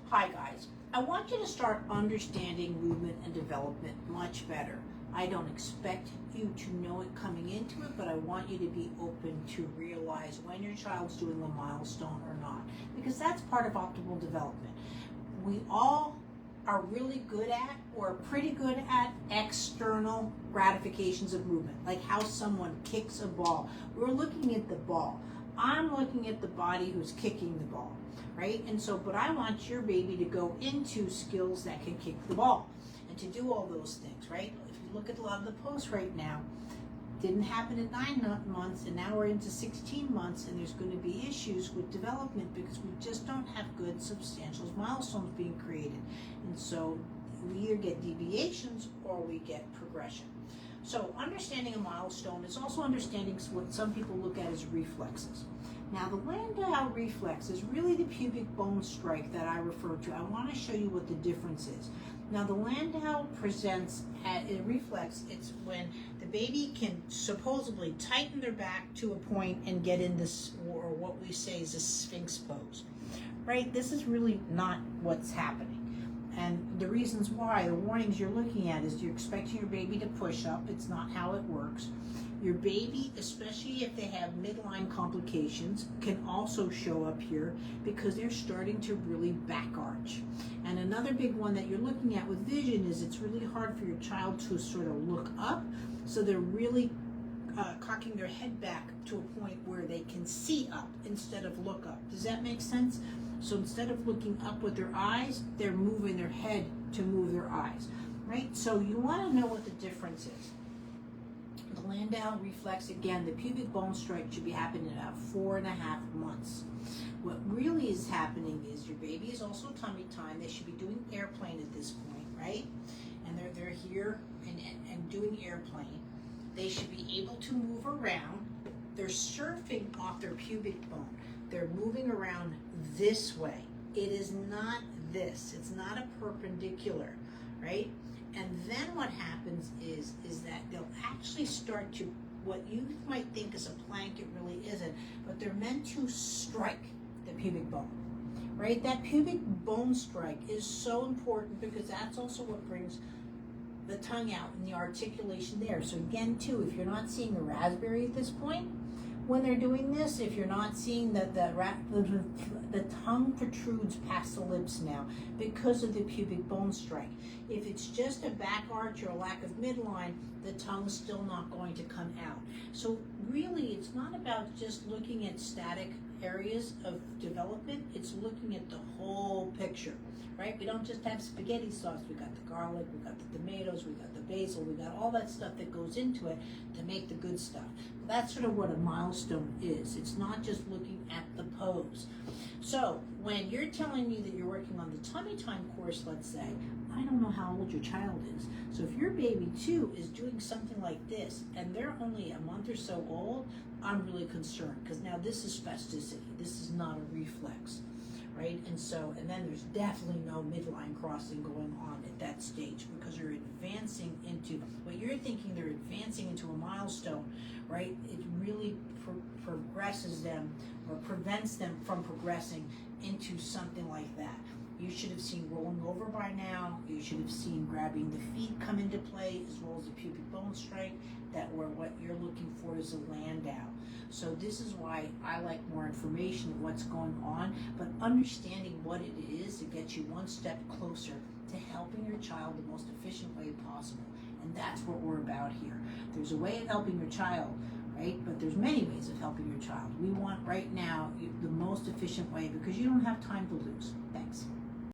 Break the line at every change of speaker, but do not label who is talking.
Hi guys, I want you to start understanding movement and development much better. I don't expect you to know it coming into it, but I want you to be open to realize when your child's doing a milestone or not, because that's part of optimal development. We all are really good at or pretty good at external gratifications of movement, like how someone kicks a ball. We're looking at the ball. I'm looking at the body who's kicking the ball, right? And so, but I want your baby to go into skills that can kick the ball and to do all those things, right? If you look at a lot of the posts right now, didn't happen at 9 months, and now we're into 16 months, and there's going to be issues with development because we just don't have good substantial milestones being created. And so we either get deviations or we get progression. So understanding a milestone is also understanding what some people look at as reflexes. Now the Landau reflex is really the pubic bone strike that I refer to. I want to show you what the difference is. Now the Landau presents at a reflex, it's when the baby can supposedly tighten their back to a point and get in this, or what we say is a sphinx pose, right? This is really not what's happening. And the reasons why, the warnings you're looking at is you're expecting your baby to push up. It's not how it works. Your baby, especially if they have midline complications, can also show up here because they're starting to really back arch. And another big one that you're looking at with vision is it's really hard for your child to sort of look up. So they're really cocking their head back to a point where they can see up instead of look up. Does that make sense? So instead of looking up with their eyes, they're moving their head to move their eyes, right? So you want to know what the difference is. The Landau reflex, again, the pubic bone strike should be happening in about 4.5 months. What really is happening is your baby is also tummy time. They should be doing airplane at this point, right? And they're here and doing airplane. They should be able to move around. They're surfing off their pubic bone. They're moving around this way. It is not this. It's not a perpendicular, right? And then what happens is that they'll actually start to, what you might think is a plank, it really isn't, but they're meant to strike the pubic bone, right? That pubic bone strike is so important because that's also what brings the tongue out and the articulation there. So again, too, if you're not seeing the raspberry at this point, when they're doing this, if you're not seeing that the tongue protrudes past the lips now because of the pubic bone strike. If it's just a back arch or a lack of midline, the tongue's still not going to come out. So really, it's not about just looking at static areas of development, it's looking at the whole picture, right? We don't just have spaghetti sauce, we got the garlic, we got the tomatoes, we got the basil, we got all that stuff that goes into it to make the good stuff. That's sort of what a milestone is. It's not just looking at the pose. So when you're telling me that you're working on the tummy time course, let's say, I don't know how old your child is. So if your baby too is doing something like this and they're only a month or so old, I'm really concerned because now this is spasticity. This is not a reflex, right? And so, and then there's definitely no midline crossing going on at that stage because you're advancing into what you're thinking they're advancing into a milestone, right? It really progresses them or prevents them from progressing into something like that. You should have seen rolling over by now. You should have seen grabbing the feet come into play as well as the pubic bone strike. That where what you're looking for is a Landau. So this is why I like more information of what's going on, but understanding what it is to get you one step closer to helping your child the most efficient way possible. And that's what we're about here. There's a way of helping your child, right? But there's many ways of helping your child. We want right now the most efficient way because you don't have time to lose. Thanks.